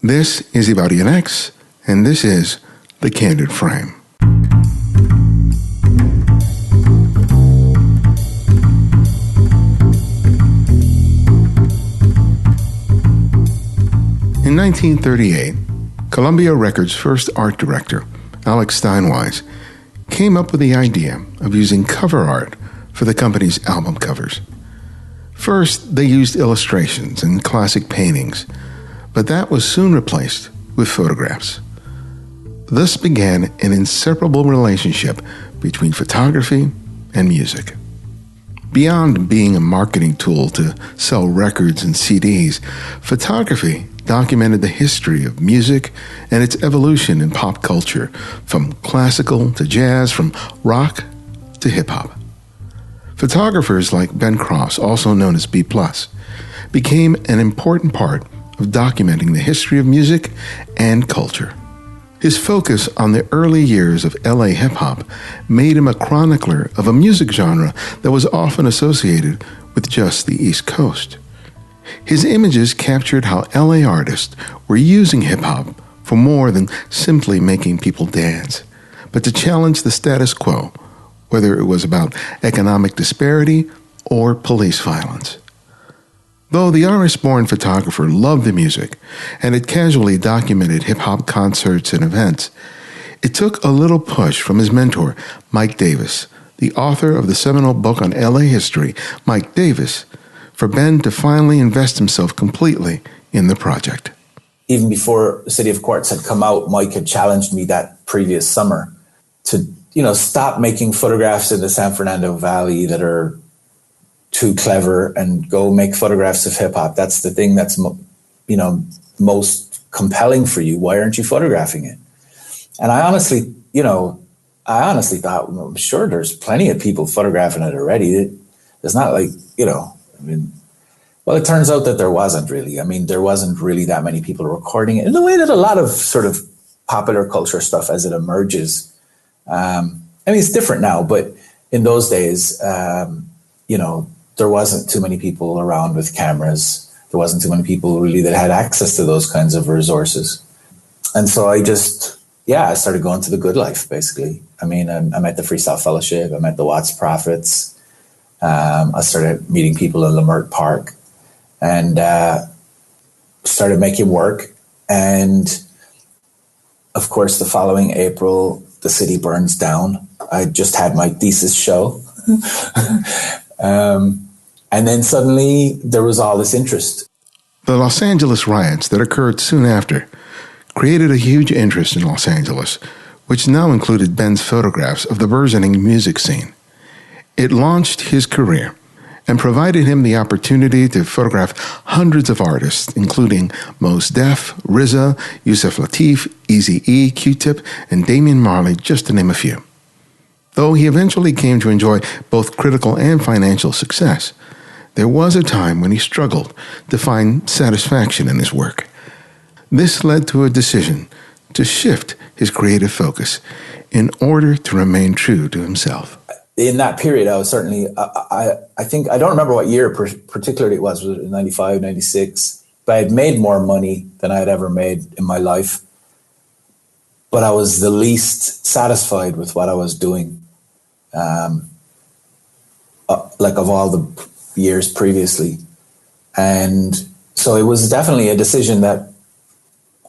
This is Ibarian X, and this is The Candid Frame. In 1938, Columbia Records' first art director, Alex Steinwise, came up with the idea of using cover art for the company's album covers. First, they used illustrations and classic paintings, but that was soon replaced with photographs. Thus began an inseparable relationship between photography and music. Beyond being a marketing tool to sell records and CDs, photography documented the history of music and its evolution in pop culture, from classical to jazz, from rock to hip-hop. Photographers like Ben Cross, also known as B+, became an important part of documenting the history of music and culture. His focus on the early years of LA hip-hop made him a chronicler of a music genre that was often associated with just the East Coast. His images captured how LA artists were using hip-hop for more than simply making people dance, but to challenge the status quo, whether it was about economic disparity or police violence. Though the Irish-born photographer loved the music and had casually documented hip-hop concerts and events, it took a little push from his mentor, Mike Davis, the author of the seminal book on LA history, Mike Davis, for Ben to finally invest himself completely in the project. Even before City of Quartz had come out, Mike had challenged me that previous summer to, stop making photographs in the San Fernando Valley that are too clever and go make photographs of hip hop. That's the thing that's, most compelling for you. Why aren't you photographing it? And I honestly thought, well, I'm sure there's plenty of people photographing it already. It's not like, it turns out that there wasn't really. There wasn't really that many people recording it in the way that a lot of sort of popular culture stuff as it emerges. It's different now, but in those days, there wasn't too many people around with cameras. There wasn't too many people really that had access to those kinds of resources. And so I started going to the good life, basically. I met the Freestyle Fellowship. I met the Watts Prophets. I started meeting people in Limerick Park and started making work. And of course, the following April, the city burns down. I just had my thesis show. And then suddenly there was all this interest. The Los Angeles riots that occurred soon after created a huge interest in Los Angeles, which now included Ben's photographs of the burgeoning music scene. It launched his career and provided him the opportunity to photograph hundreds of artists, including Mos Def, RZA, Yusef Lateef, Eazy E, Q-Tip, and Damian Marley, just to name a few. Though he eventually came to enjoy both critical and financial success, there was a time when he struggled to find satisfaction in his work. This led to a decision to shift his creative focus in order to remain true to himself. In that period, I was certainly, I think, I don't remember what year particularly it was 95, 96, but I had made more money than I had ever made in my life. But I was the least satisfied with what I was doing. Of all the years previously. And so it was definitely a decision that,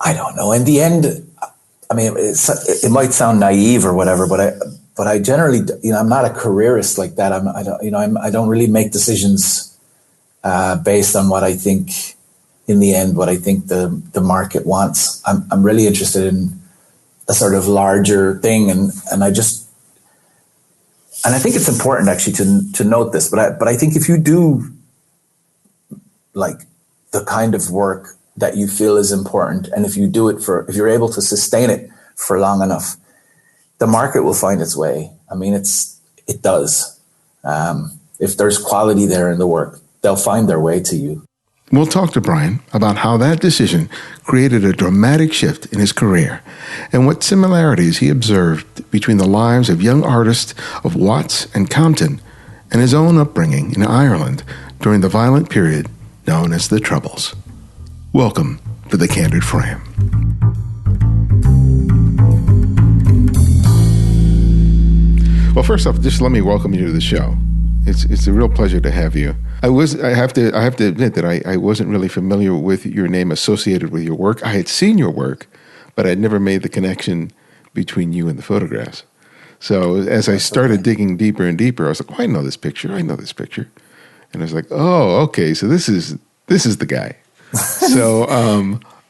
I don't know, in the end, it might sound naive or whatever, but I generally, I'm not a careerist like that. I don't really make decisions based on what I think in the end, what I think the market wants. I'm really interested in a sort of larger thing. And I think it's important actually to note this, but I think if you do like the kind of work that you feel is important, and if if you're able to sustain it for long enough, the market will find its way. It does. If there's quality there in the work, they'll find their way to you. We'll talk to Brian about how that decision created a dramatic shift in his career and what similarities he observed between the lives of young artists of Watts and Compton and his own upbringing in Ireland during the violent period known as the Troubles. Welcome for the Candid Frame. Well, first off, just let me welcome you to the show. It's a real pleasure to have you. I have to admit that I wasn't really familiar with your name associated with your work. I had seen your work, but I'd never made the connection between you and the photographs. So as I started digging deeper and deeper, I was like, oh, I know this picture. And I was like, oh, okay, so this is the guy. So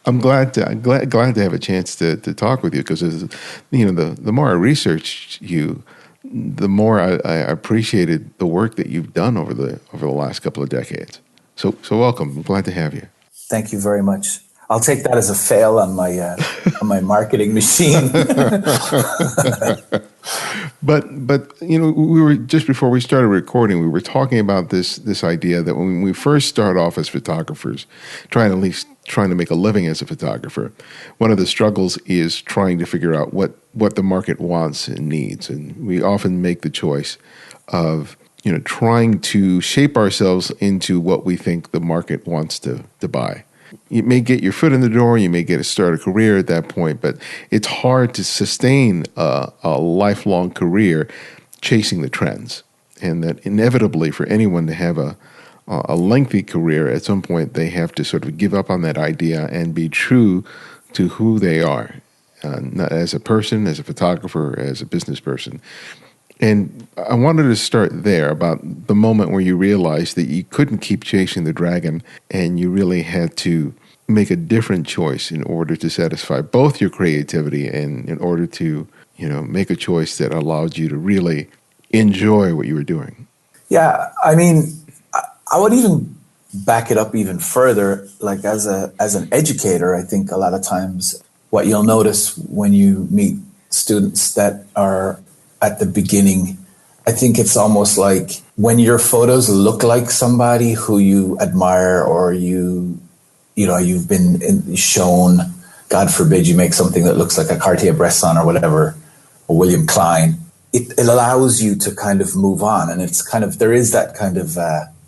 I'm glad to have a chance to talk with you, because the more I researched you, the more I appreciated the work that you've done over the last couple of decades. So welcome. I'm glad to have you. Thank you very much. I'll take that as a fail on my marketing machine. But we were, just before we started recording, we were talking about this idea that when we first start off as photographers, trying to make a living as a photographer, one of the struggles is trying to figure out what the market wants and needs, and we often make the choice of trying to shape ourselves into what we think the market wants to buy. You may get your foot in the door, you may get to start a career at that point, but it's hard to sustain a lifelong career chasing the trends. And that inevitably, for anyone to have a lengthy career, at some point they have to sort of give up on that idea and be true to who they are, not as a person, as a photographer, as a business person. And I wanted to start there, about the moment where you realized that you couldn't keep chasing the dragon and you really had to make a different choice in order to satisfy both your creativity and in order to, make a choice that allowed you to really enjoy what you were doing. Yeah, I mean, I would even back it up even further. Like as an educator, I think a lot of times what you'll notice when you meet students that are at the beginning, I think it's almost like when your photos look like somebody who you admire, or you've been shown, God forbid you make something that looks like a Cartier-Bresson or whatever, or William Klein, it allows you to kind of move on. And it's kind of, there is that kind of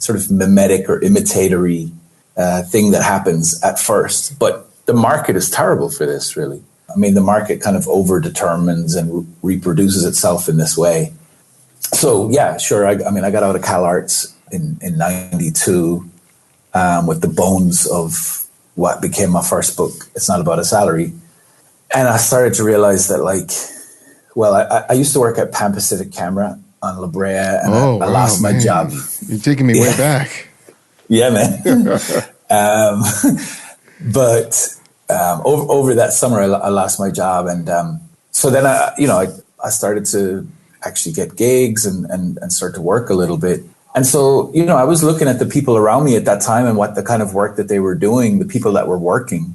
sort of mimetic or imitatory thing that happens at first. But the market is terrible for this, really. I mean, the market kind of over-determines and reproduces itself in this way. So, yeah, sure. I got out of CalArts in 92 with the bones of what became my first book, It's Not About a Salary. And I started to realize that, I used to work at Pan Pacific Camera on La Brea, and I lost my job. You're taking me way back. Yeah, man. But over that summer, I lost my job, and so then I started to actually get gigs and start to work a little bit. And so I was looking at the people around me at that time and what the kind of work that they were doing, the people that were working,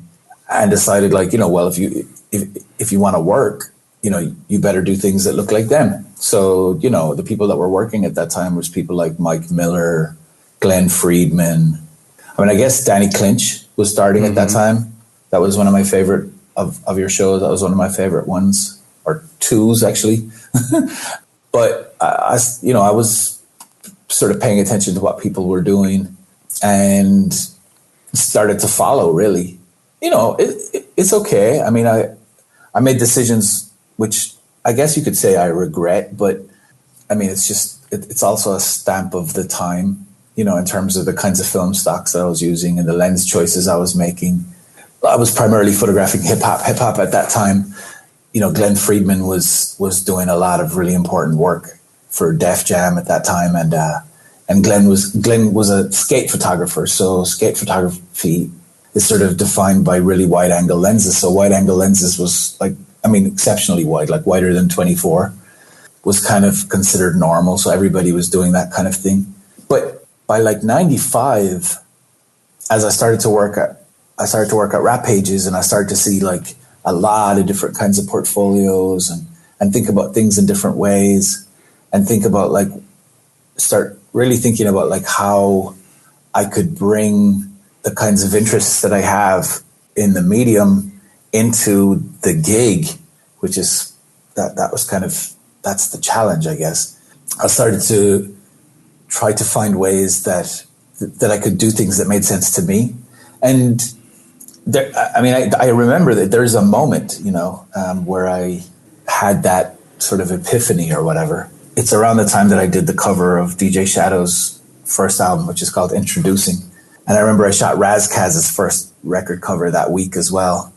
and decided if you want to work, you better do things that look like them. So the people that were working at that time was people like Mike Miller, Glenn Friedman. I mean, I guess Danny Clinch was starting at that time. That was one of my favorite of your shows. That was one of my favorite ones, or twos actually. But I was sort of paying attention to what people were doing and started to follow. Really, it's okay. I mean, I made decisions which I guess you could say I regret, but I mean, it's also a stamp of the time. In terms of the kinds of film stocks that I was using and the lens choices I was making. I was primarily photographing hip hop at that time. Glenn Friedman was doing a lot of really important work for Def Jam at that time, and Glenn was a skate photographer. So skate photography is sort of defined by really wide angle lenses. So wide angle lenses was exceptionally wide, like wider than 24, was kind of considered normal. So everybody was doing that kind of thing. But by 95, as I started to work at Rap Pages, and I started to see a lot of different kinds of portfolios and think about things in different ways, and think about start really thinking about how I could bring the kinds of interests that I have in the medium into the gig, which is that was kind of, that's the challenge, I guess. I started to try to find ways that I could do things that made sense to me. And there, I mean, I remember that there's a moment, where I had that sort of epiphany or whatever. It's around the time that I did the cover of DJ Shadow's first album, which is called Introducing. And I remember I shot Razkaz's first record cover that week as well.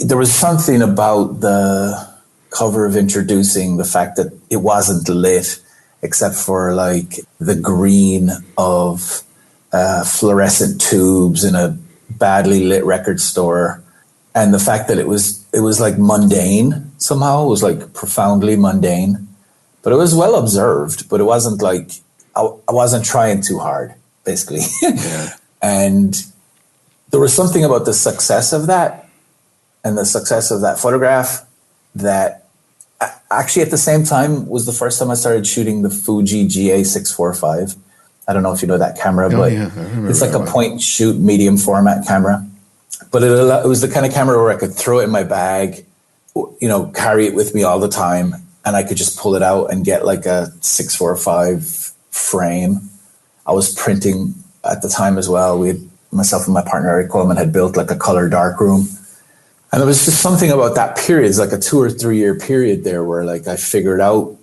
There was something about the cover of Introducing, the fact that it wasn't lit except for like the green of fluorescent tubes in a badly lit record store, and the fact that it was like mundane somehow. It was like profoundly mundane, but it was well observed. But it wasn't like I wasn't trying too hard, basically. Yeah. And there was something about the success of that and the success of that photograph that actually at the same time was the first time I started shooting the Fuji GA645. I don't know if you know that camera, but it's like a point shoot medium format camera. But it was the kind of camera where I could throw it in my bag, carry it with me all the time, and I could just pull it out and get like a 645 frame. I was printing at the time as well. Myself and my partner Eric Coleman had built like a color darkroom. And there was just something about that period. It's like a 2 or 3 year period there where like I figured out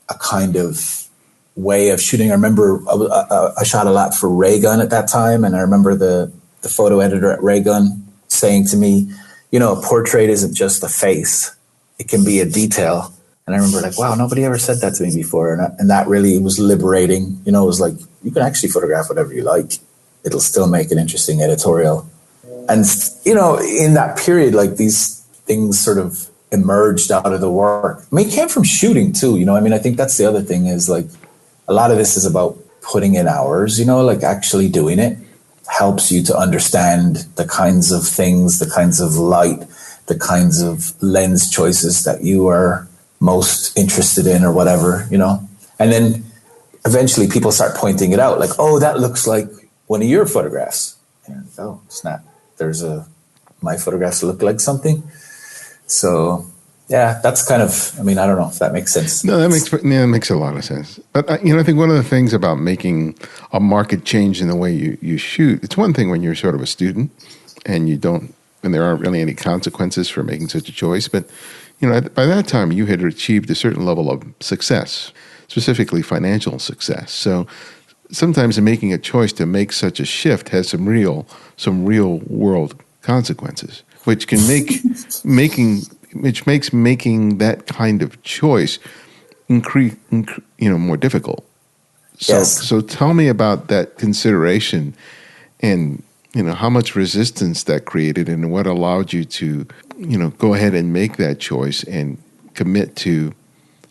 a kind of way of shooting. I remember I shot a lot for Raygun at that time, and I remember the photo editor at Raygun saying to me, a portrait isn't just a face, it can be a detail. And I remember like, wow, nobody ever said that to me before. And that really was liberating. It was like, you can actually photograph whatever you like. It'll still make an interesting editorial. And, in that period, like these things sort of emerged out of the work. I mean, it came from shooting too, I think that's the other thing is like, a lot of this is about putting in hours, like actually doing it helps you to understand the kinds of things, the kinds of light, the kinds of lens choices that you are most interested in or whatever, And then eventually people start pointing it out like, oh, that looks like one of your photographs. And oh, snap. My photographs look like something. So yeah, that's kind of, I don't know if that makes sense. No, that makes a lot of sense. But, I think one of the things about making a market change in the way you shoot, it's one thing when you're sort of a student and there aren't really any consequences for making such a choice. But, by that time you had achieved a certain level of success, specifically financial success. So sometimes in making a choice to make such a shift has some real world consequences, which can which makes making that kind of choice more difficult. So tell me about that consideration and, how much resistance that created and what allowed you to, go ahead and make that choice and commit to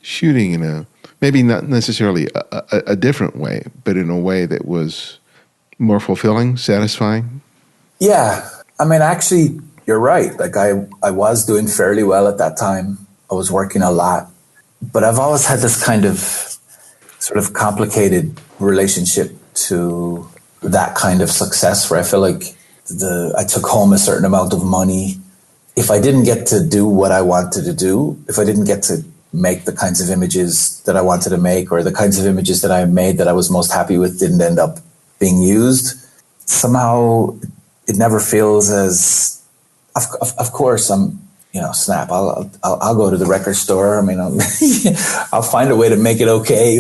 shooting in a, maybe not necessarily a different way, but in a way that was more fulfilling, satisfying. Yeah. Actually, you're right. Like I was doing fairly well at that time. I was working a lot, but I've always had this kind of sort of complicated relationship to that kind of success where I feel like I took home a certain amount of money. If I didn't get to do what I wanted to do, if I didn't get to make the kinds of images that I wanted to make or the kinds of images that I made that I was most happy with didn't end up being used, somehow it never feels as, of course, snap. I'll go to the record store. I'll find a way to make it okay,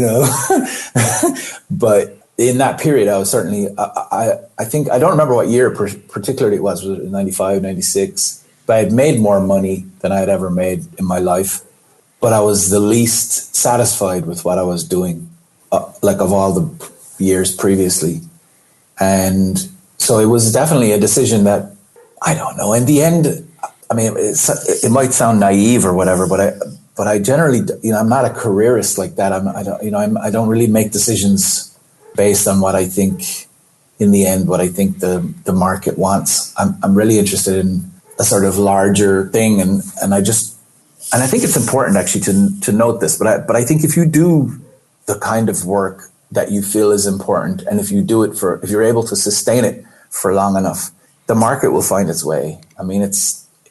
But in that period, I was certainly, I think, I don't remember what year particularly it was it 95, 96, but I had made more money than I had ever made in my life. But I was the least satisfied with what I was doing, of all the years previously. And so it was definitely a decision that, I don't know, in the end, it might sound naive or whatever, but I generally, I'm not a careerist like that. I don't really make decisions based on what I think in the end, what I think the market wants. I'm really interested in a sort of larger thing. And I think it's important actually to note this, but I think if you do the kind of work that you feel is important, and if you do it if you're able to sustain it for long enough, the market will find its way.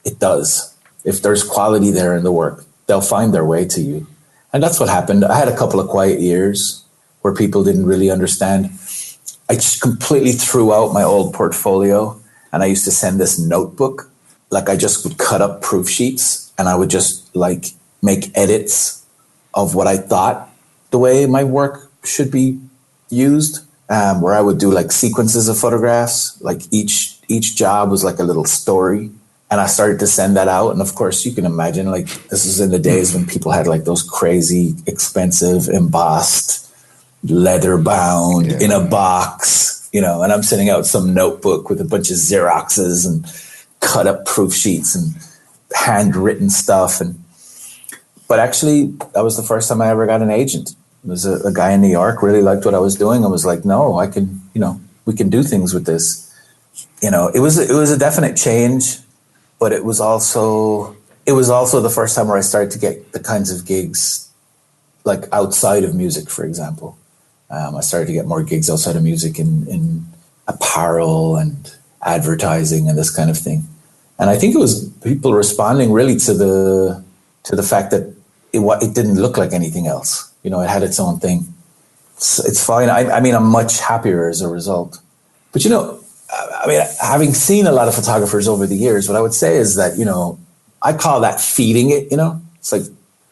It does. If there's quality there in the work, they'll find their way to you. And that's what happened. I had a couple of quiet years where people didn't really understand. I just completely threw out my old portfolio And I used to send this notebook. Like I just would cut up proof sheets and I would just like make edits of what I thought the way my work should be used, where I would do like sequences of photographs. Like each job was like a little story. And I started to send that out. And of course, you can imagine, like, this is in the days when people had like those crazy, expensive, embossed, leather bound in a box, you know, and I'm sending out some notebook with a bunch of Xeroxes and cut up proof sheets and handwritten stuff. But actually, that was the first time I ever got an agent. It was a guy in New York, really liked what I was doing. I was like, no, I can, you know, we can do things with this. You know, it was a definite change. But it was also the first time where I started to get the kinds of gigs like outside of music, for example. I started to get more gigs outside of music in apparel and advertising and this kind of thing. And I think it was people responding really to the fact that it didn't look like anything else. You know, it had its own thing. It's fine. I mean, I'm much happier as a result. But, you know, I mean, having seen a lot of photographers over the years, what I would say is that, you know, I call that feeding it, you know. It's like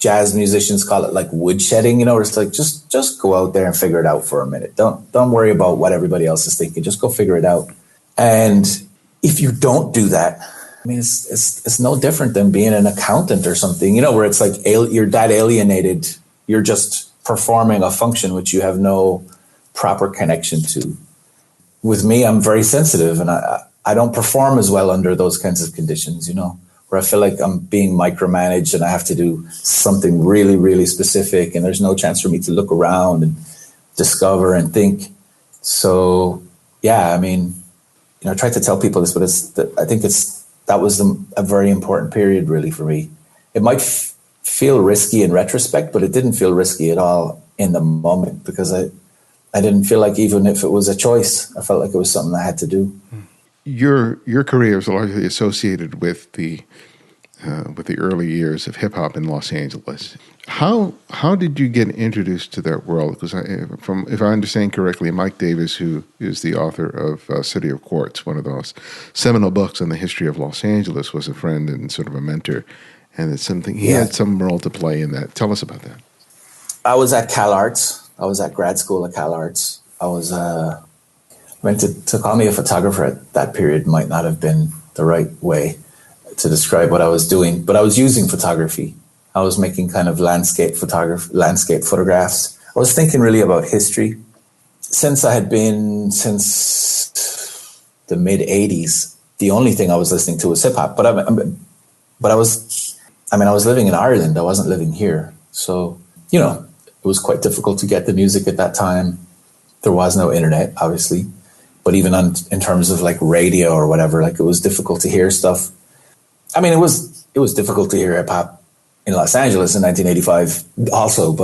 jazz musicians call it like woodshedding, you know, where it's like just go out there and figure it out for a minute. Don't worry about what everybody else is thinking. Just go figure it out. And if you don't do that, I mean, it's no different than being an accountant or something, you know, where it's like you're that alienated. You're just performing a function which you have no proper connection to. With me, I'm very sensitive and I don't perform as well under those kinds of conditions, you know, where I feel like I'm being micromanaged and I have to do something really, really specific and there's no chance for me to look around and discover and think. So, yeah, I mean, you know, I try to tell people this, but I think that was a very important period really for me. It might feel risky in retrospect, but it didn't feel risky at all in the moment because I didn't feel like even if it was a choice, I felt like it was something I had to do. Your career is largely associated with the early years of hip hop in Los Angeles. How did you get introduced to that world? Because if I understand correctly, Mike Davis, who is the author of City of Quartz, one of those seminal books on the history of Los Angeles, was a friend and sort of a mentor, and it's something he had some role to play in that. Tell us about that. I was at Cal Arts. I was at grad school at Cal Arts. I was, to call me a photographer at that period might not have been the right way to describe what I was doing, but I was using photography. I was making kind of landscape photographs. I was thinking really about history. Since the mid 80s, the only thing I was listening to was hip hop, but I was living in Ireland. I wasn't living here. So, you know, it was quite difficult to get the music at that time. There was no internet, obviously, but even in terms of like radio or whatever, like it was difficult to hear stuff. I mean, it was difficult to hear hip hop in Los Angeles in 1985 also.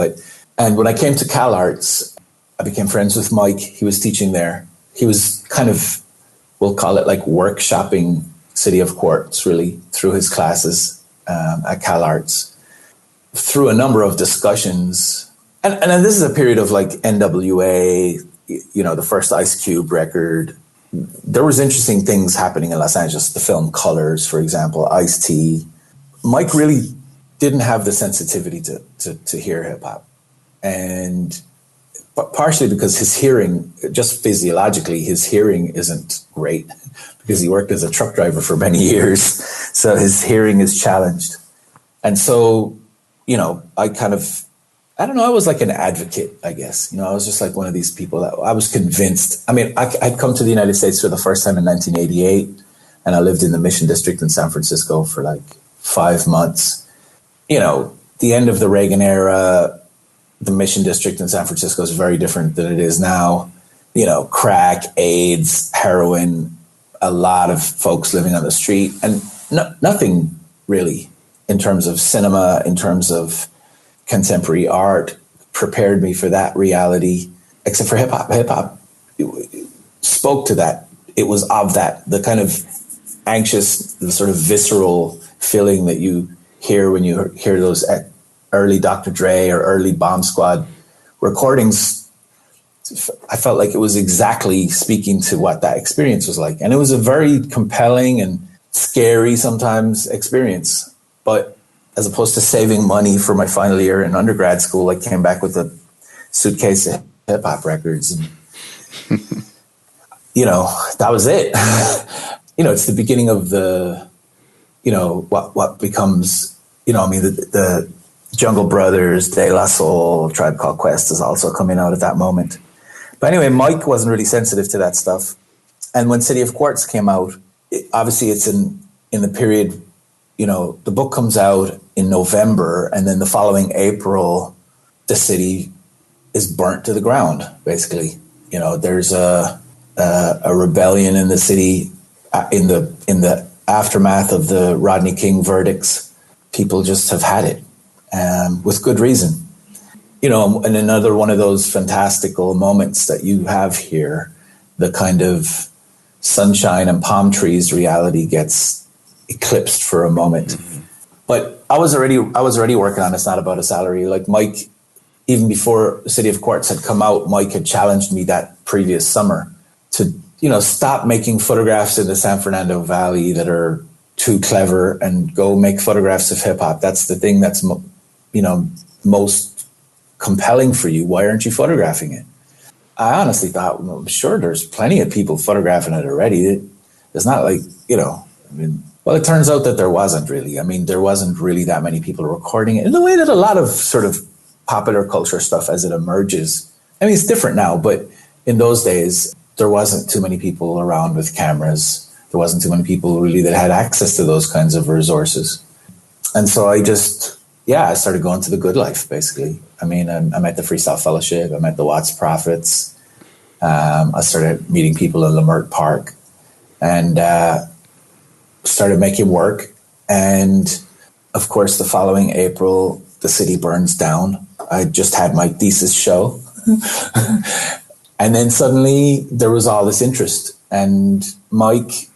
And when I came to Cal Arts, I became friends with Mike. He was teaching there. He was kind of, we'll call it like workshopping City of Quartz really through his classes at Cal Arts, through a number of discussions. And then this is a period of like NWA, you know, the first Ice Cube record. There was interesting things happening in Los Angeles. The film Colors, for example, Ice-T. Mike really didn't have the sensitivity to hear hip hop. And partially because his hearing, just physiologically, his hearing isn't great because he worked as a truck driver for many years. So his hearing is challenged. And so, you know, I don't know, I was like an advocate, I guess. You know, I was just like one of these people that I was convinced. I mean, I'd come to the United States for the first time in 1988, and I lived in the Mission District in San Francisco for like 5 months. You know, the end of the Reagan era, the Mission District in San Francisco is very different than it is now. You know, crack, AIDS, heroin, a lot of folks living on the street, and nothing really in terms of cinema, in terms of contemporary art prepared me for that reality, except for hip hop. Hip hop spoke to that. It was of that, the kind of anxious, the sort of visceral feeling that you hear when you hear those early Dr. Dre or early Bomb Squad recordings. I felt like it was exactly speaking to what that experience was like. And it was a very compelling and scary sometimes experience. But as opposed to saving money for my final year in undergrad school, I came back with a suitcase of hip hop records. And, that was it. It's the beginning of the, what becomes, the Jungle Brothers, De La Soul, Tribe Called Quest is also coming out at that moment. But anyway, Mike wasn't really sensitive to that stuff. And when City of Quartz came out, obviously it's in the period, the book comes out in November, and then the following April, the city is burnt to the ground, basically. There's a rebellion in the city in the aftermath of the Rodney King verdicts. People just have had it, with good reason. And another one of those fantastical moments that you have here, the kind of sunshine and palm trees reality gets eclipsed for a moment. Mm-hmm. But I was already working on It's Not About a Salary. Like Mike, even before City of Quartz had come out, Mike had challenged me that previous summer to, stop making photographs in the San Fernando Valley that are too clever and go make photographs of hip hop. That's the thing that's, most compelling for you. Why aren't you photographing it? I honestly thought, well, I'm sure there's plenty of people photographing it already. It's not like, well, it turns out that there wasn't really. There wasn't really that many people recording it in the way that a lot of sort of popular culture stuff as it emerges. It's different now, but in those days, there wasn't too many people around with cameras. There wasn't too many people really that had access to those kinds of resources. And so I started going to the good life, basically. I met the Freestyle Fellowship. I met the Watts Prophets. I started meeting people in Limerick Park and started making work. And, of course, the following April, the city burns down. I just had my thesis show. And then suddenly there was all this interest. And Mike,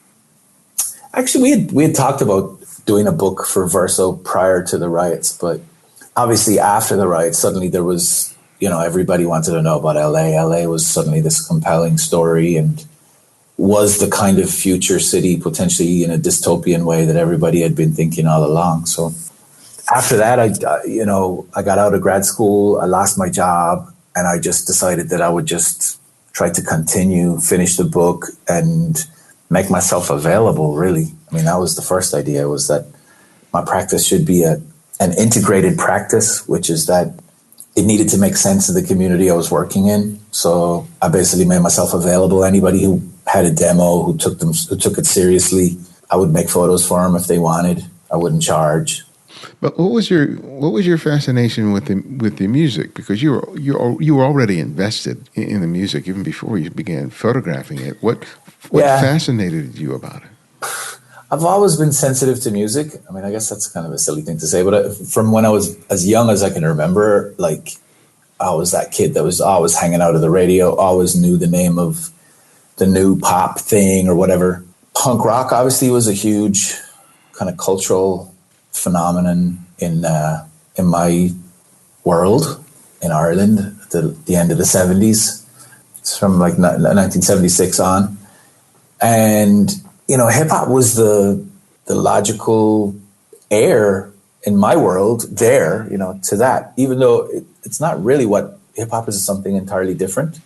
actually, we had talked about doing a book for Verso prior to the riots, but obviously after the riots, suddenly there was, everybody wanted to know about LA. LA was suddenly this compelling story and was the kind of future city potentially in a dystopian way that everybody had been thinking all along. So after that, I got out of grad school, I lost my job, and I just decided that I would just try to finish the book and make myself available, really. That was the first idea, was that my practice should be an integrated practice, which is that it needed to make sense of the community I was working in. So I basically made myself available. Anybody who had a demo, who took it seriously, I would make photos for them if they wanted. I wouldn't charge. But what was your fascination with the music? Because you were already invested in the music even before you began photographing it. What fascinated you about it? I've always been sensitive to music. I guess that's kind of a silly thing to say, but from when I was as young as I can remember, like I was that kid that was always hanging out of the radio, always knew the name of the new pop thing or whatever. Punk rock obviously was a huge kind of cultural phenomenon in my world in Ireland at the end of the 70s. It's from like 1976 on. And, hip hop was the logical heir in my world there, to that, even though it's not really what hip hop is, something entirely different.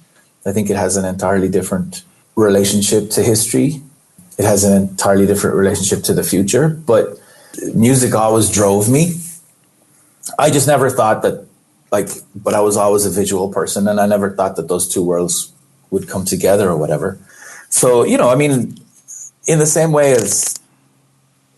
I think it has an entirely different relationship to history. It has an entirely different relationship to the future, but music always drove me. I just never thought that, but I was always a visual person, and I never thought that those two worlds would come together or whatever. So, in the same way as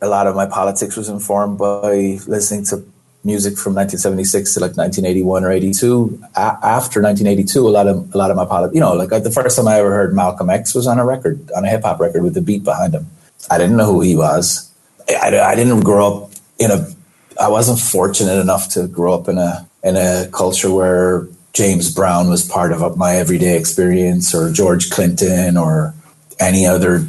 a lot of my politics was informed by listening to music from 1976 to like 1981 or 82. After 1982, a lot of my politics, the first time I ever heard Malcolm X was on a hip hop record with the beat behind him. I didn't know who he was. I didn't grow up I wasn't fortunate enough to grow up in a culture where James Brown was part of my everyday experience, or George Clinton, or any other,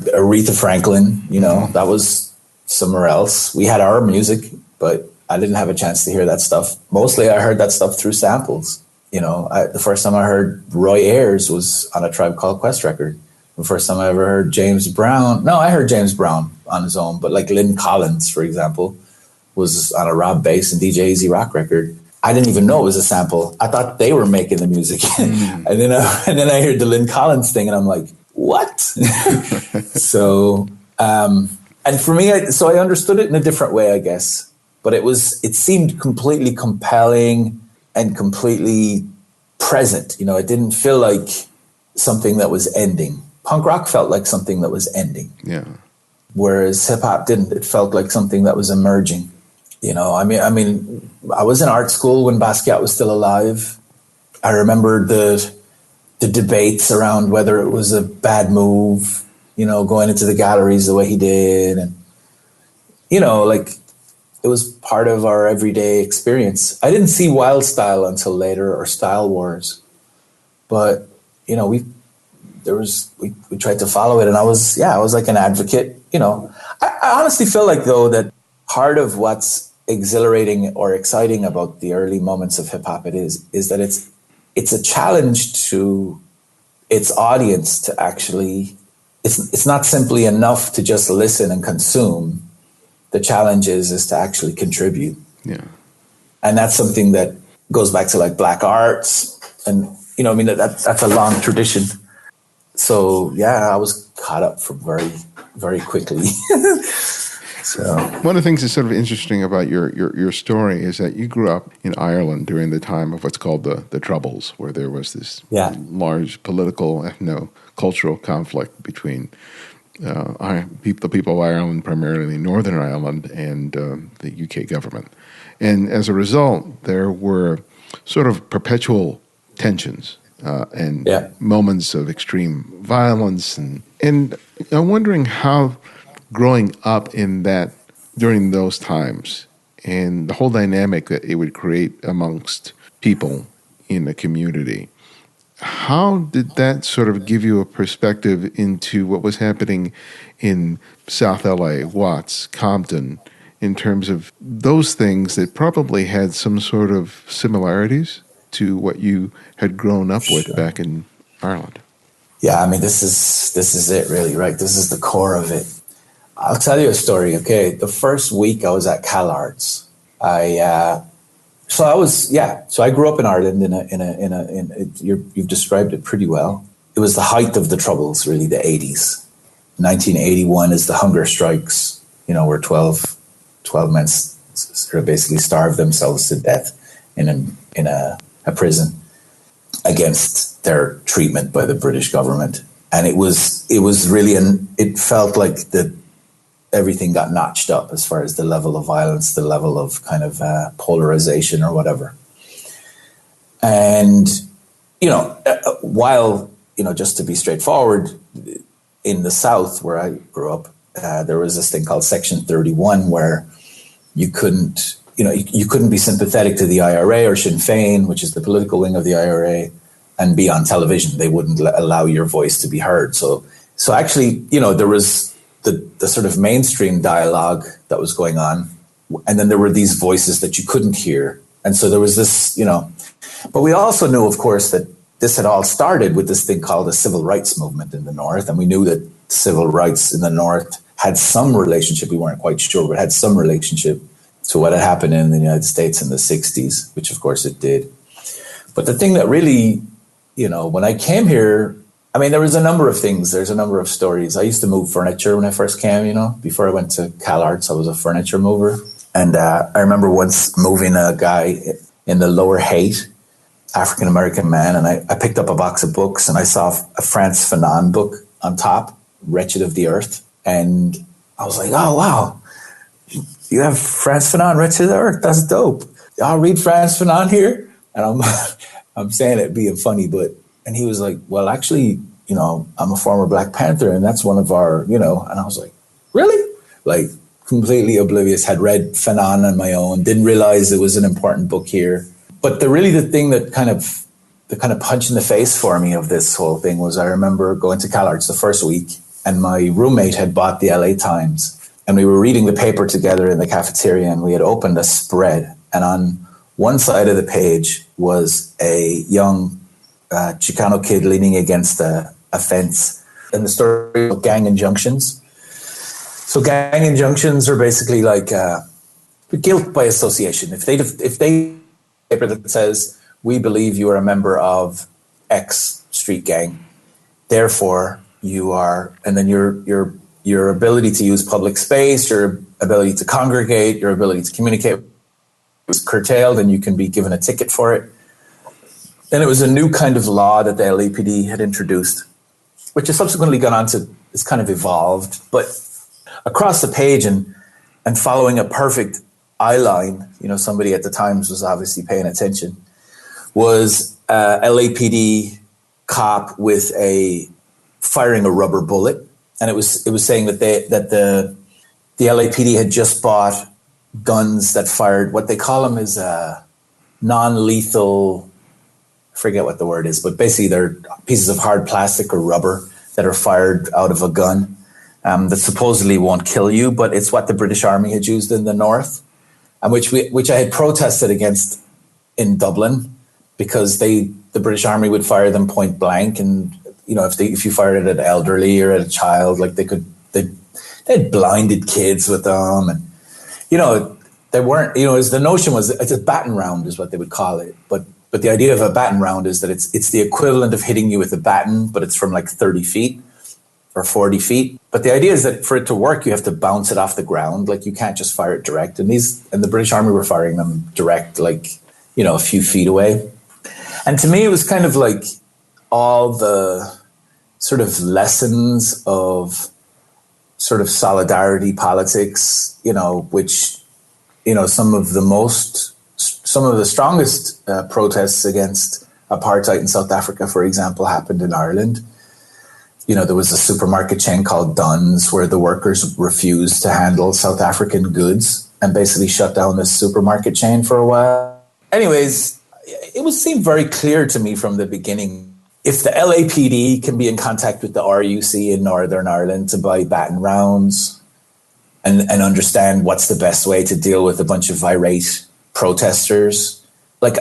Aretha Franklin, that was somewhere else. We had our music, but I didn't have a chance to hear that stuff. Mostly I heard that stuff through samples. The first time I heard Roy Ayers was on a Tribe Called Quest record. The first time I ever heard James Brown. No, I heard James Brown on his own, but like Lynn Collins, for example, was on a Rob Bass and DJ Eazy Rock record. I didn't even know it was a sample. I thought they were making the music. and then I heard the Lynn Collins thing and I'm like, what? So, and for me, so I understood it in a different way, I guess. But it seemed completely compelling and completely present. It didn't feel like something that was ending. Punk rock felt like something that was ending. Yeah. Whereas hip hop didn't. It felt like something that was emerging. I mean, I was in art school when Basquiat was still alive. I remember the debates around whether it was a bad move, going into the galleries the way he did. And, like it was part of our everyday experience. I didn't see Wild Style until later, or Style Wars. But, we tried to follow it, and I was like an advocate. I honestly feel like, though, that part of what's exhilarating or exciting about the early moments of hip hop is that it's a challenge to its audience to actually. It's not simply enough to just listen and consume. The challenge is to actually contribute. Yeah, and that's something that goes back to like black arts, and that's a long tradition. So yeah, I was caught up from very, very quickly. So one of the things that's sort of interesting about your story is that you grew up in Ireland during the time of what's called the Troubles, where there was this large political, ethno-cultural conflict between the people of Ireland, primarily Northern Ireland, and the UK government. And as a result, there were sort of perpetual tensions and moments of extreme violence. And I'm wondering how growing up during those times and the whole dynamic that it would create amongst people in the community, how did that sort of give you a perspective into what was happening in South LA, Watts, Compton, in terms of those things that probably had some sort of similarities to what you had grown up with back in Ireland? Yeah, I mean, this is it really, right? This is the core of it. I'll tell you a story, okay? The first week I was at CalArts, So I grew up in Ireland you've described it pretty well. It was the height of the Troubles, really, the 80s. 1981 is the hunger strikes, where 12 men sort of basically starved themselves to death in a prison against their treatment by the British government. And it was really, it felt like everything got notched up as far as the level of violence, the level of kind of polarization or whatever. And, while, just to be straightforward, in the South where I grew up, there was this thing called Section 31 where you couldn't be sympathetic to the IRA or Sinn Féin, which is the political wing of the IRA, and be on television. They wouldn't allow your voice to be heard. So actually, there was the sort of mainstream dialogue that was going on. And then there were these voices that you couldn't hear. And so there was this, but we also knew, of course, that this had all started with this thing called the civil rights movement in the North. And we knew that civil rights in the North had some relationship. We weren't quite sure, but had some relationship to what had happened in the United States in the 60s, which of course it did. But the thing that really, when I came here, I mean, there was a number of things. There's a number of stories. I used to move furniture when I first came, Before I went to CalArts, I was a furniture mover. And I remember once moving a guy in the Lower Haight, African-American man, and I picked up a box of books and I saw a Frantz Fanon book on top, Wretched of the Earth. And I was like, oh, wow, you have Frantz Fanon, Wretched of the Earth. That's dope. I'll read Frantz Fanon here. And I'm saying it being funny, and he was like, well, actually, I'm a former Black Panther and that's one of our, and I was like, really? Like completely oblivious, had read Fanon on my own, didn't realize it was an important book here. But the thing that kind of punch in the face for me of this whole thing was I remember going to CalArts the first week and my roommate had bought the LA Times and we were reading the paper together in the cafeteria and we had opened a spread and on One side of the page was a young Chicano kid leaning against a fence, and the story of gang injunctions. So gang injunctions are basically like guilt by association. If they paper that says, we believe you are a member of X street gang, therefore you are, and then your ability to use public space, your ability to congregate, your ability to communicate was curtailed, and you can be given a ticket for it. Then it was a new kind of law that the LAPD had introduced, which has subsequently gone on to, it's kind of evolved, but across the page and following a perfect eye line, somebody at the Times was obviously paying attention, was LAPD cop with firing a rubber bullet. And it was saying that the LAPD had just bought guns that fired, what they call them is non-lethal, I forget what the word is, but basically they're pieces of hard plastic or rubber that are fired out of a gun that supposedly won't kill you, but it's what the British Army had used in the north, and which I had protested against in Dublin, because the British Army would fire them point blank, and if you fired it at an elderly or at a child, like they had blinded kids with them, and they weren't, the notion was it's a baton round is what they would call it, but the idea of a baton round is that it's the equivalent of hitting you with a baton, but it's from like 30 feet or 40 feet. But the idea is that for it to work, you have to bounce it off the ground. Like you can't just fire it direct. And the British Army were firing them direct, like, a few feet away. And to me, it was kind of like all the sort of lessons of sort of solidarity politics, which, some of the strongest protests against apartheid in South Africa, for example, happened in Ireland. There was a supermarket chain called Dunn's where the workers refused to handle South African goods and basically shut down this supermarket chain for a while. Anyways, it seemed very clear to me from the beginning, if the LAPD can be in contact with the RUC in Northern Ireland to buy baton rounds and understand what's the best way to deal with a bunch of irate protesters, like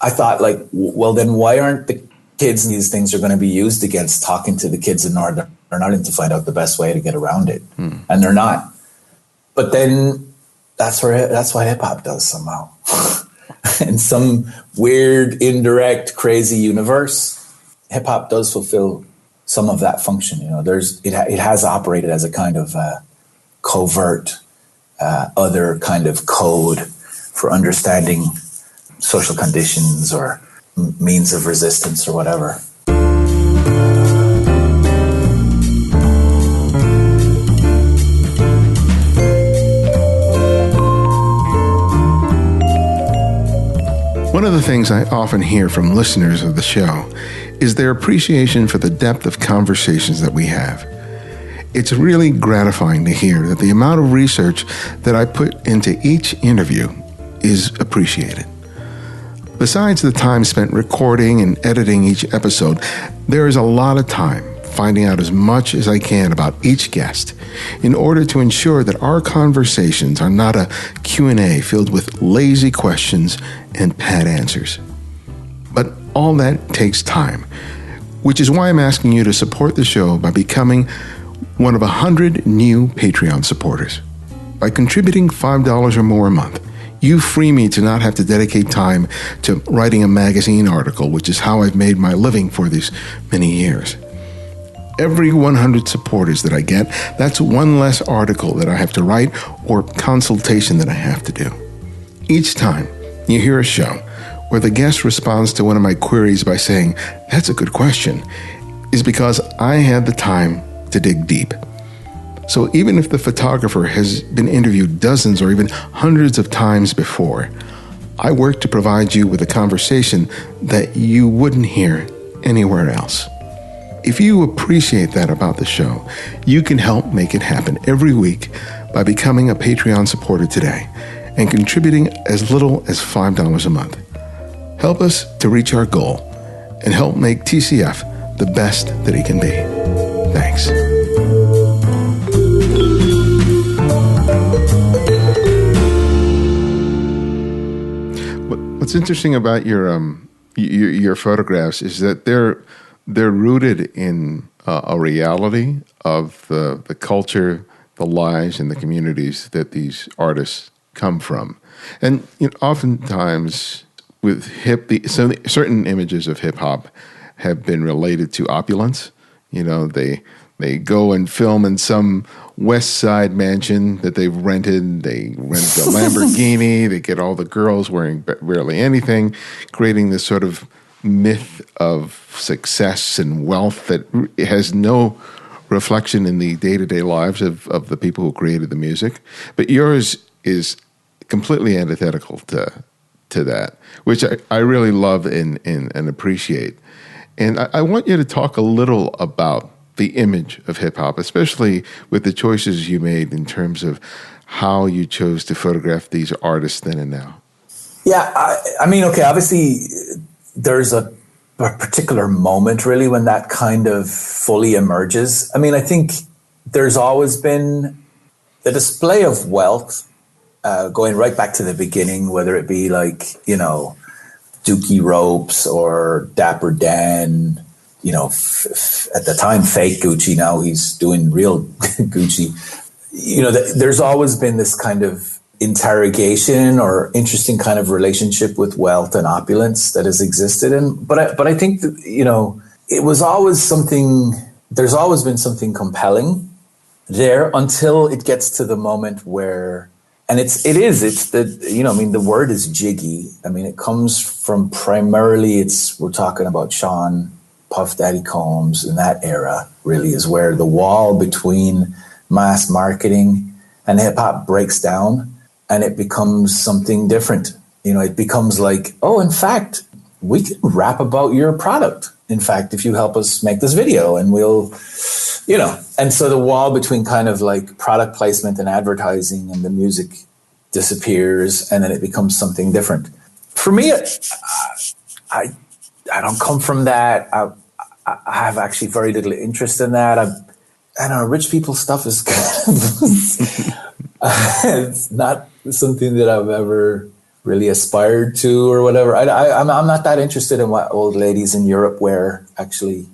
I thought, like, well, then why aren't the kids these things are going to be used against talking to the kids in Northern Ireland to find out the best way to get around it? And they're not. But then that's what hip hop does somehow. In some weird, indirect, crazy universe, hip hop does fulfill some of that function. It has operated as a kind of covert, other kind of code for understanding social conditions or means of resistance or whatever. One of the things I often hear from listeners of the show is their appreciation for the depth of conversations that we have. It's really gratifying to hear that the amount of research that I put into each interview is appreciated. Besides the time spent recording and editing each episode, there is a lot of time finding out as much as I can about each guest in order to ensure that our conversations are not a Q&A filled with lazy questions and pat answers. But all that takes time, which is why I'm asking you to support the show by becoming one of 100 new Patreon supporters. By contributing $5 or more a month, you free me to not have to dedicate time to writing a magazine article, which is how I've made my living for these many years. Every 100 supporters that I get, that's one less article that I have to write or consultation that I have to do. Each time you hear a show where the guest responds to one of my queries by saying, "That's a good question," is because I had the time to dig deep. So even if the photographer has been interviewed dozens or even hundreds of times before, I work to provide you with a conversation that you wouldn't hear anywhere else. If you appreciate that about the show, you can help make it happen every week by becoming a Patreon supporter today and contributing as little as $5 a month. Help us to reach our goal and help make TCF the best that it can be. Thanks. What's interesting about your photographs is that they're rooted in a reality of the culture, the lives, and the communities that these artists come from. And oftentimes with certain images of hip hop have been related to opulence. They go and film in some West Side mansion that they've rented. They rent a Lamborghini. They get all the girls wearing barely anything, creating this sort of myth of success and wealth that has no reflection in the day-to-day lives of the people who created the music. But yours is completely antithetical to that, which I really love and appreciate. And I want you to talk a little about the image of hip-hop, especially with the choices you made in terms of how you chose to photograph these artists then and now. Yeah, I mean, okay, obviously there's a particular moment really when that kind of fully emerges. I mean, I think there's always been the display of wealth going right back to the beginning, whether it be like, Dookie Ropes or Dapper Dan, at the time, fake Gucci. Now he's doing real Gucci. There's always been this kind of interrogation or interesting kind of relationship with wealth and opulence that has existed. But I think that, it was always something. There's always been something compelling there until it gets to the moment where, and it's the word is jiggy. I mean, it comes from primarily we're talking about Sean Puff Daddy Combs in that era really is where the wall between mass marketing and hip hop breaks down and it becomes something different. It becomes like, oh, in fact, we can rap about your product. In fact, if you help us make this video and we'll, and so the wall between kind of like product placement and advertising and the music disappears and then it becomes something different. For me, I don't come from that. I have actually very little interest in that. I don't know, rich people stuff is it's not something that I've ever really aspired to or whatever. I'm not that interested in what old ladies in Europe wear, actually.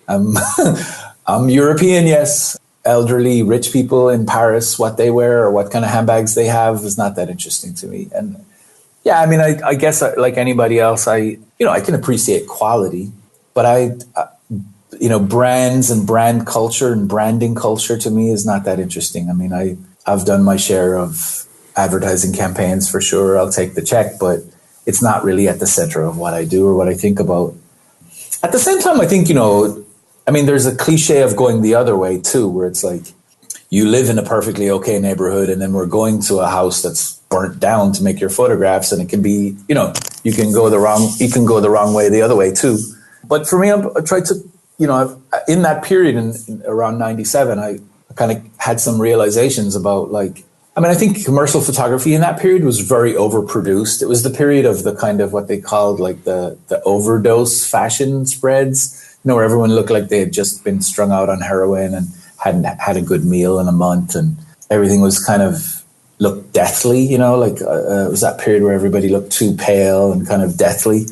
I'm European, yes. Elderly, rich people in Paris, what they wear or what kind of handbags they have is not that interesting to me. And yeah, I mean, I guess like anybody else, I can appreciate quality, but brands and brand culture and branding culture to me is not that interesting. I mean, I've done my share of advertising campaigns for sure. I'll take the check, but it's not really at the center of what I do or what I think about. At the same time, I think, there's a cliche of going the other way too, where it's like you live in a perfectly okay neighborhood and then we're going to a house that's burnt down to make your photographs, and it can be, you can go the wrong way the other way too. But for me, I tried to, in that period in around 97, I kind of had some realizations about I think commercial photography in that period was very overproduced. It was the period of the kind of what they called like the overdose fashion spreads, where everyone looked like they had just been strung out on heroin and hadn't had a good meal in a month, and everything was kind of looked deathly, it was that period where everybody looked too pale and kind of deathly.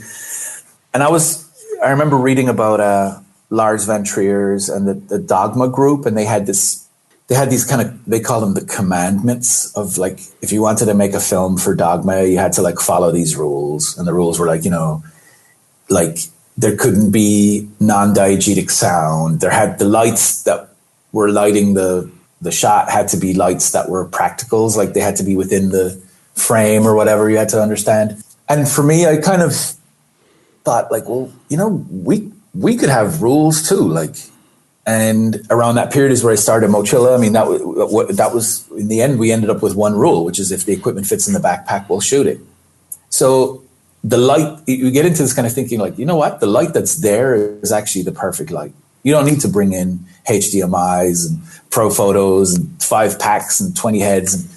And I remember reading about Lars Van Trier's and the Dogma group, and they had these kind of, they call them the commandments of like, if you wanted to make a film for Dogma, you had to like follow these rules. And the rules were like, like there couldn't be non-diegetic sound. There had the lights that were lighting the shot had to be lights that were practicals, like they had to be within the frame or whatever, you had to understand. And for me, I kind of thought like, well, we could have rules too. Like, and around that period is where I started Mochilla. I mean, that was in the end, we ended up with one rule, which is if the equipment fits in the backpack, we'll shoot it. So the light, you get into this kind of thinking like, you know what? The light that's there is actually the perfect light. You don't need to bring in HDMIs and pro photos and 5 packs and 20 heads and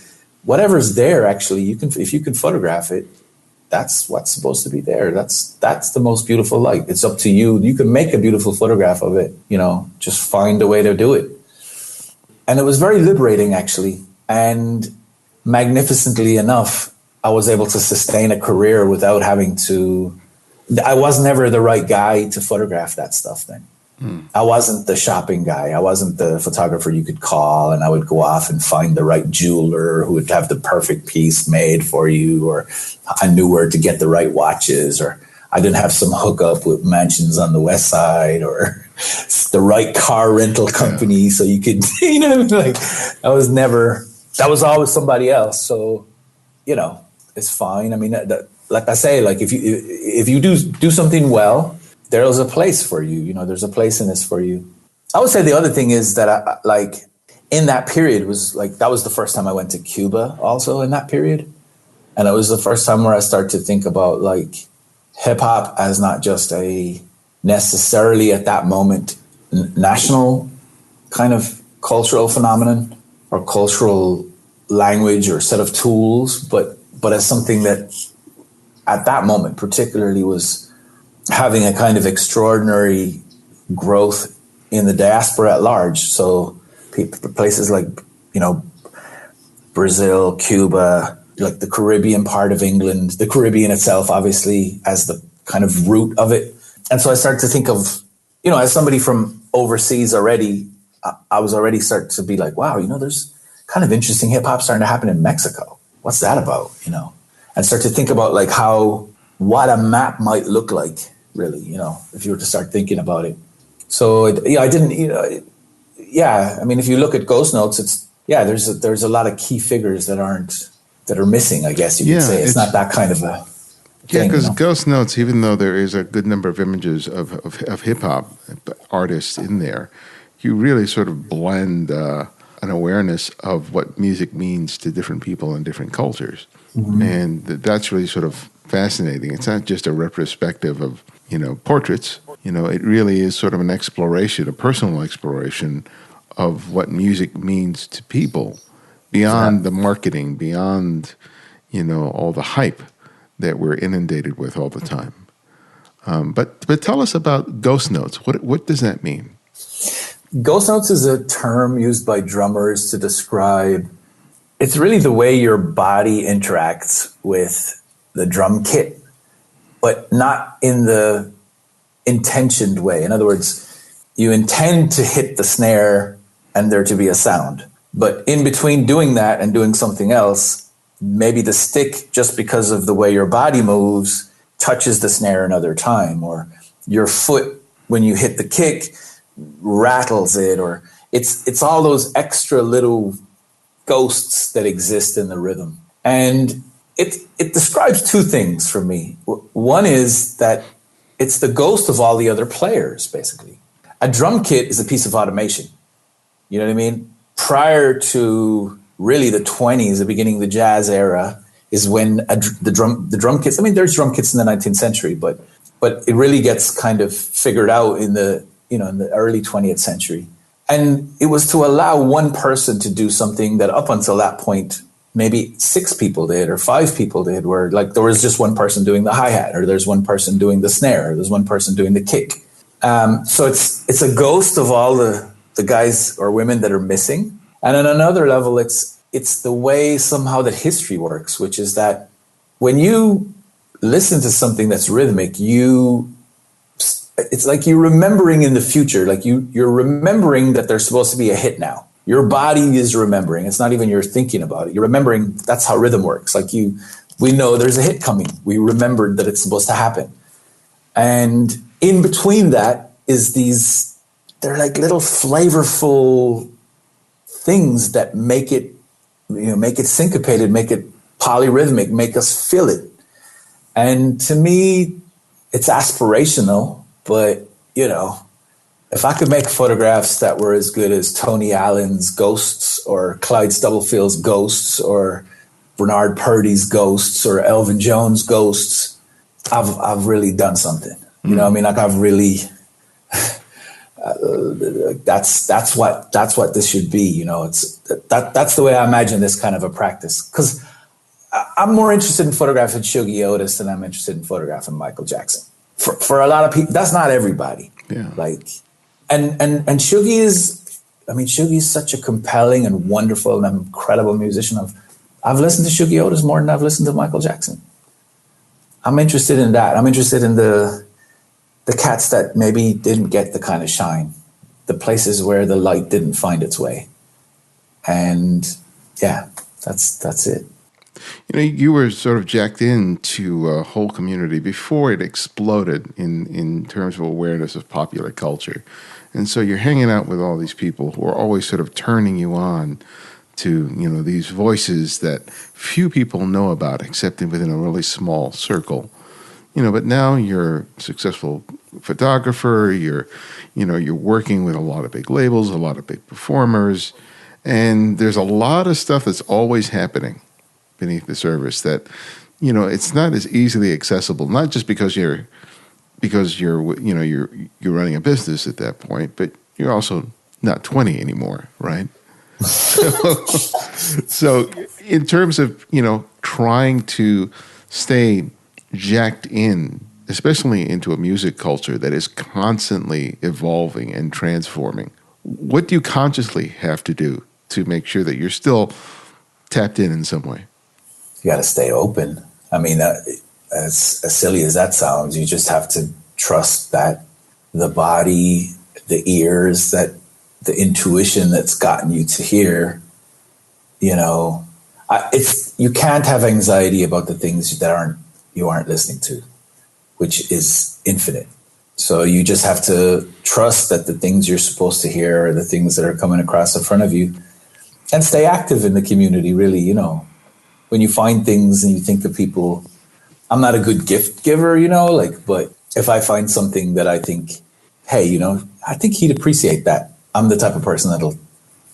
whatever's there. Actually, if you can photograph it, that's what's supposed to be there. That's the most beautiful light. It's up to you. You can make a beautiful photograph of it, just find a way to do it. And it was very liberating, actually. And magnificently enough, I was able to sustain a career without having to. I was never the right guy to photograph that stuff then. I wasn't the shopping guy. I wasn't the photographer you could call and I would go off and find the right jeweler who would have the perfect piece made for you, or I knew where to get the right watches, or I didn't have some hookup with mansions on the west side, or the right car rental company so you could, you know, like that was always somebody else. So, you know, it's fine. I mean, like I say, like if you do something well, there's a place for you. You know, there's a place in this for you. I would say the other thing is that I like in that period was like, that was the first time I went to Cuba also in that period. And it was the first time where I started to think about like hip hop as not just a necessarily at that moment national kind of cultural phenomenon or cultural language or set of tools, but as something that at that moment particularly was having a kind of extraordinary growth in the diaspora at large. So places like, you know, Brazil, Cuba, like the Caribbean part of England, the Caribbean itself, obviously, as the kind of root of it. And so I started to think of, you know, as somebody from overseas already, I was already starting to be like, wow, you know, there's kind of interesting hip hop starting to happen in Mexico. What's that about, you know? And start to think about like what a map might look like, really, you know, if you were to start thinking about it. So I didn't, you know, I mean, if you look at Ghost Notes, there's a lot of key figures that are missing, I guess you could say. It's not that kind of a thing. Yeah, because you know? Ghost Notes, even though there is a good number of images of hip hop artists in there, you really sort of blend an awareness of what music means to different people in different cultures. Mm-hmm. And that's really sort of fascinating. It's not just a retrospective of, you know, portraits. You know, it really is sort of an exploration, a personal exploration of what music means to people beyond the marketing, beyond, you know, all the hype that we're inundated with all the time. But tell us about Ghost Notes. What does that mean? Ghost Notes is a term used by drummers to describe, it's really the way your body interacts with the drum kit, but not in the intentioned way. In other words, you intend to hit the snare and there to be a sound. But in between doing that and doing something else, maybe the stick, just because of the way your body moves, touches the snare another time, or your foot, when you hit the kick, rattles it, or it's all those extra little ghosts that exist in the rhythm. And it describes two things for me. One is that it's the ghost of all the other players, basically. A drum kit is a piece of automation. You know what I mean? Prior to really the 20s, the beginning of the jazz era, is when the drum kits, I mean, there's drum kits in the 19th century, but it really gets kind of figured out in the early 20th century. And it was to allow one person to do something that up until that point, maybe 6 people did or 5 people did, where like there was just one person doing the hi-hat, or there's one person doing the snare, or there's one person doing the kick. So it's a ghost of all the guys or women that are missing. And on another level, it's the way somehow that history works, which is that when you listen to something that's rhythmic, it's like you're remembering in the future, like you're remembering that there's supposed to be a hit now. Your body is remembering. It's not even you're thinking about it. You're remembering. That's how rhythm works. Like we know there's a hit coming. We remembered that it's supposed to happen. And in between that is they're like little flavorful things that make it syncopated, make it polyrhythmic, make us feel it. And to me, it's aspirational, but, you know, if I could make photographs that were as good as Tony Allen's Ghosts or Clyde Stubblefield's Ghosts or Bernard Purdy's Ghosts or Elvin Jones' Ghosts, I've really done something. You know what I mean? Like I've really, that's what this should be. You know, that's the way I imagine this kind of a practice. Because I'm more interested in photographing Shuggie Otis than I'm interested in photographing Michael Jackson. For a lot of people, that's not everybody. Yeah. Like, and Shuggie is such a compelling and wonderful and incredible musician. I've listened to Sugi Otis more than I've listened to Michael Jackson. I'm interested in that. I'm interested in the cats that maybe didn't get the kind of shine, the places where the light didn't find its way. And yeah, that's it. You know, you were sort of jacked into a whole community before it exploded in terms of awareness of popular culture. And so you're hanging out with all these people who are always sort of turning you on to, you know, these voices that few people know about except within a really small circle. You know, but now you're a successful photographer, you're working with a lot of big labels, a lot of big performers, and there's a lot of stuff that's always happening beneath the surface that, you know, it's not as easily accessible, not just because you're running a business at that point, but you're also not 20 anymore, right? So in terms of, you know, trying to stay jacked in, especially into a music culture that is constantly evolving and transforming, what do you consciously have to do to make sure that you're still tapped in some way? You got to stay open. I mean, as silly as that sounds, you just have to trust that the body, the ears, that the intuition that's gotten you to here, you know, you can't have anxiety about the things that you aren't listening to, which is infinite. So you just have to trust that the things you're supposed to hear are the things that are coming across in front of you, and stay active in the community, really, you know. When you find things and you think of people, I'm not a good gift giver, you know, but if I find something that I think, hey, you know, I think he'd appreciate that, I'm the type of person that'll,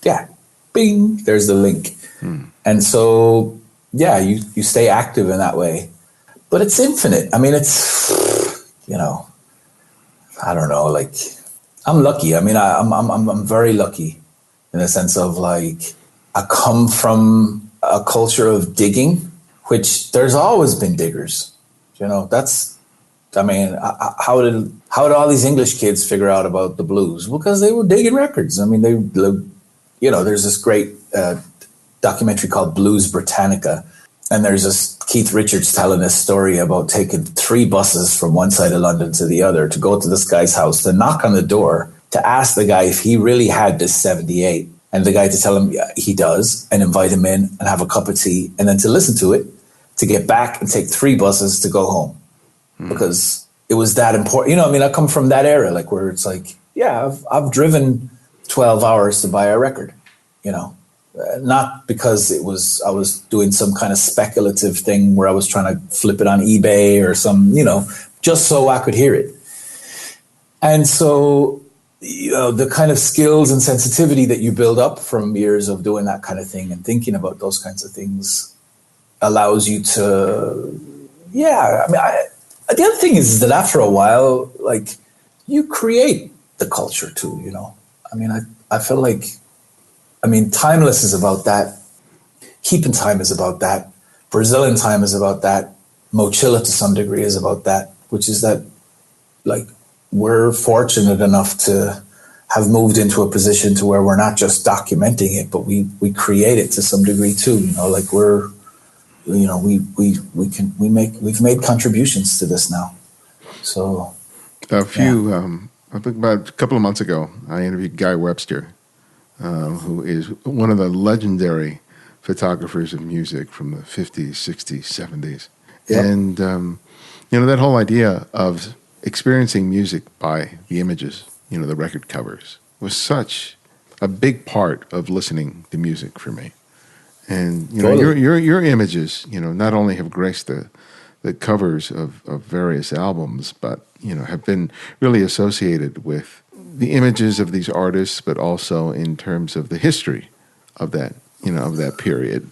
yeah, bing, there's the link. And so, yeah, you stay active in that way. But it's infinite. I mean, it's, you know, I don't know, like, I'm lucky. I mean, I'm very lucky in the sense of, like, I come from a culture of digging, which there's always been diggers. You know, how did all these English kids figure out about the blues? Because they were digging records. I mean, you know, there's this great documentary called Blues Britannica, and there's this Keith Richards telling this story about taking 3 buses from one side of London to the other to go to this guy's house, to knock on the door, to ask the guy if he really had this 78. And the guy to tell him he does, and invite him in and have a cup of tea, and then to listen to it, to get back and take 3 buses to go home. Because it was that important. You know, I mean, I come from that era, like, where it's like, yeah, I've driven 12 hours to buy a record, you know, not because I was doing some kind of speculative thing where I was trying to flip it on eBay or some, you know, just so I could hear it. And so, you know, the kind of skills and sensitivity that you build up from years of doing that kind of thing and thinking about those kinds of things allows you to, yeah. I mean, the other thing is that after a while, like, you create the culture too, you know. I mean, I feel like, I mean, Timeless is about that. Keeping Time is about that. Brazilian Time is about that. Mochila to some degree is about that, which is that, like, we're fortunate enough to have moved into a position to where we're not just documenting it, but we create it to some degree too. You know, like, we're, you know, we've made contributions to this now. So I think about a couple of months ago, I interviewed Guy Webster, who is one of the legendary photographers of music from the 50s, 60s, 70s. Yep. And, you know, that whole idea of experiencing music by the images, you know, the record covers, was such a big part of listening to music for me. And, you know, your images, you know, not only have graced the covers of various albums, but, you know, have been really associated with the images of these artists, but also in terms of the history of that, you know, of that period.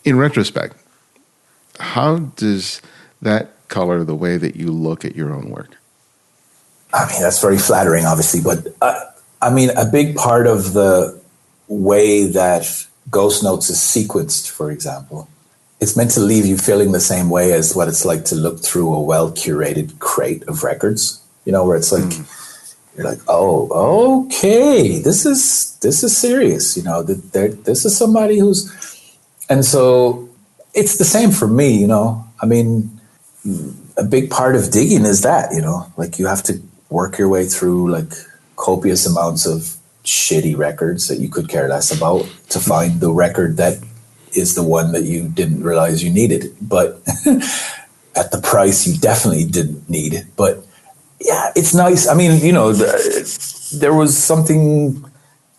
In retrospect, how does that color the way that you look at your own work? I mean, that's very flattering, obviously, but I mean, a big part of the way that Ghost Notes is sequenced, for example, it's meant to leave you feeling the same way as what it's like to look through a well-curated crate of records, you know, where it's like, you're like, oh, okay, this is serious, you know, this is somebody who's, And so it's the same for me, you know. I mean, a big part of digging is that, you know, like you have to work your way through like copious amounts of shitty records that you could care less about to find the record that is the one that you didn't realize you needed, but at the price you definitely didn't need it. But yeah, it's nice. I mean, you know, there's something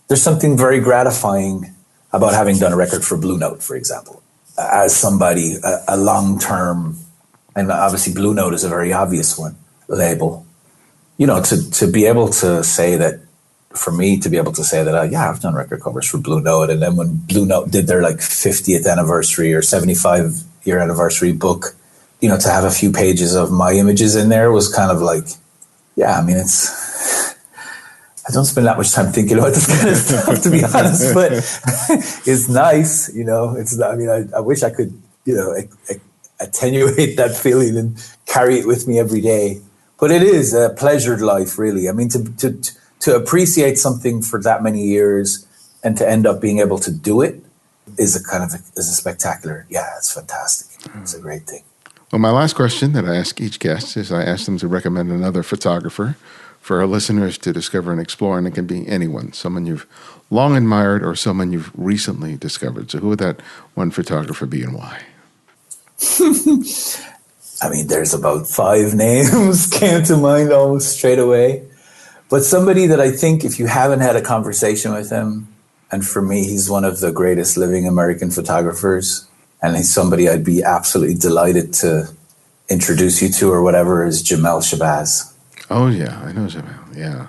very gratifying about having done a record for Blue Note, for example, as somebody, a long-term, and obviously Blue Note is a very obvious one, label, you know, to be able to say that, for me to be able to say that, yeah, I've done record covers for Blue Note. And then when Blue Note did their like 50th anniversary or 75-year anniversary book, you know, to have a few pages of my images in there was kind of like, yeah, I mean, I don't spend that much time thinking about this kind of stuff, to be honest, but it's nice, you know. I mean, I wish I could, you know, attenuate that feeling and carry it with me every day. But it is a pleasured life, really. I mean, to appreciate something for that many years and to end up being able to do it is a spectacular. Yeah, it's fantastic. It's a great thing. Well, my last question that I ask each guest is I ask them to recommend another photographer for our listeners to discover and explore, and it can be anyone, someone you've long admired or someone you've recently discovered. So who would that one photographer be and why? I mean, there's about 5 names came to mind almost straight away. But somebody that I think if you haven't had a conversation with him, and for me, he's one of the greatest living American photographers, and he's somebody I'd be absolutely delighted to introduce you to or whatever, is Jamel Shabazz. Oh, yeah, I know Jamel, yeah.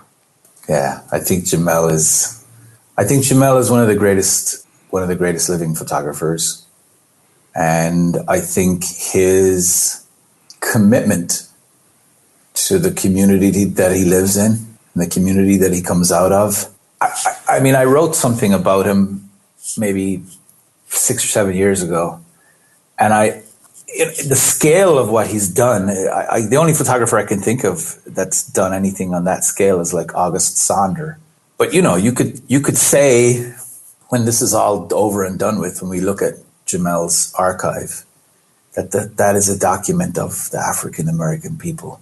Yeah, I think Jamel is one of the greatest living photographers. And I think his commitment to the community that he lives in, and the community that he comes out of. I mean, I wrote something about him maybe 6 or 7 years ago, and the scale of what he's done, the only photographer I can think of that's done anything on that scale is like August Sander. But you know, you could say, when this is all over and done with, when we look at Jamel's archive, that is a document of the African American people.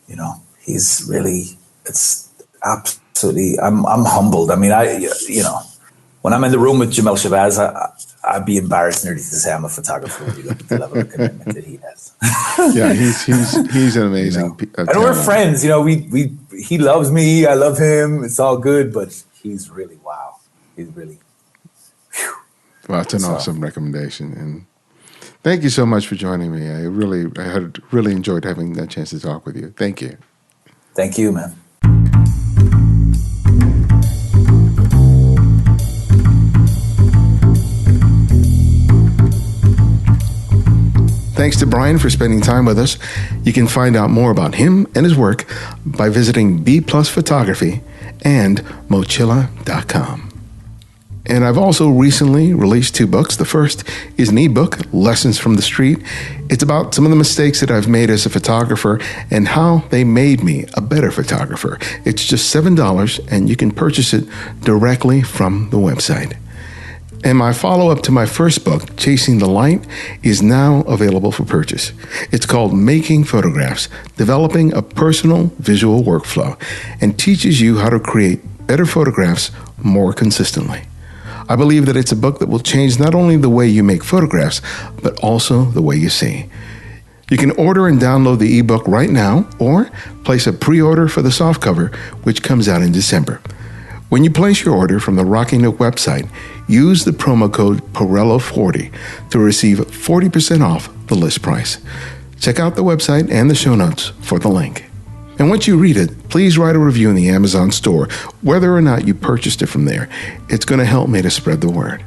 You know, he's really, it's absolutely, I'm humbled. I mean, you know, when I'm in the room with Jamel Shabazz, I'd be embarrassed nearly to say I'm a photographer when you look at the level of commitment that he has. Yeah, he's an amazing. You know? And we're friends. You know, he loves me. I love him. It's all good. But he's really, wow. He's really. Whew. Well, it's an awesome recommendation, and thank you so much for joining me. I had really enjoyed having that chance to talk with you. Thank you. Thank you, man. Thanks to Brian for spending time with us. You can find out more about him and his work by visiting B Plus Photography and Mochila.com. And I've also recently released 2 books. The first is an ebook, Lessons from the Street. It's about some of the mistakes that I've made as a photographer and how they made me a better photographer. It's just $7, and you can purchase it directly from the website. And my follow-up to my first book, Chasing the Light, is now available for purchase. It's called Making Photographs, Developing a Personal Visual Workflow, and teaches you how to create better photographs more consistently. I believe that it's a book that will change not only the way you make photographs, but also the way you see. You can order and download the ebook right now, or place a pre-order for the softcover, which comes out in December. When you place your order from the Rocking Nook website, use the promo code Pirello40 to receive 40% off the list price. Check out the website and the show notes for the link. And once you read it, please write a review in the Amazon store, whether or not you purchased it from there. It's going to help me to spread the word.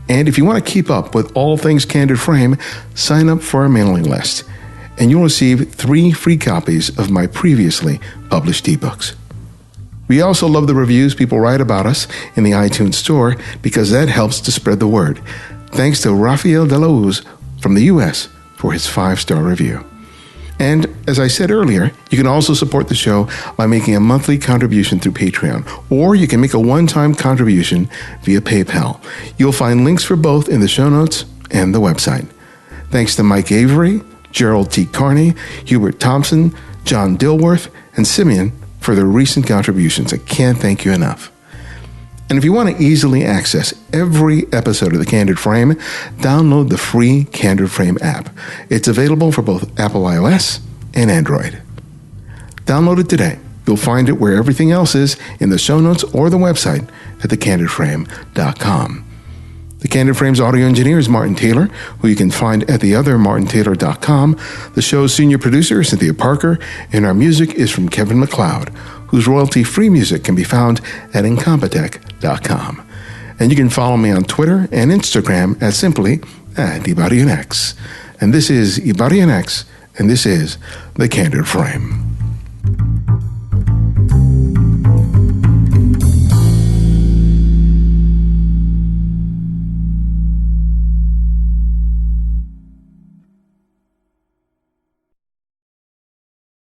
And if you want to keep up with all things Candid Frame, sign up for our mailing list, and you'll receive 3 free copies of my previously published ebooks. We also love the reviews people write about us in the iTunes store because that helps to spread the word. Thanks to Rafael De La Uz from the U.S. for his 5-star review. And as I said earlier, you can also support the show by making a monthly contribution through Patreon, or you can make a one-time contribution via PayPal. You'll find links for both in the show notes and the website. Thanks to Mike Avery, Gerald T. Carney, Hubert Thompson, John Dilworth, and Simeon for their recent contributions. I can't thank you enough. And if you want to easily access every episode of The Candid Frame, download the free Candid Frame app. It's available for both Apple iOS and Android. Download it today. You'll find it where everything else is in the show notes or the website at thecandidframe.com. The Candid Frame's audio engineer is Martin Taylor, who you can find at theothermartintaylor.com. The show's senior producer is Cynthia Parker, and our music is from Kevin MacLeod, whose royalty-free music can be found at incompetech.com. And you can follow me on Twitter and Instagram at simply @IbarionX. And this is Ibarian X, and this is The Candid Frame.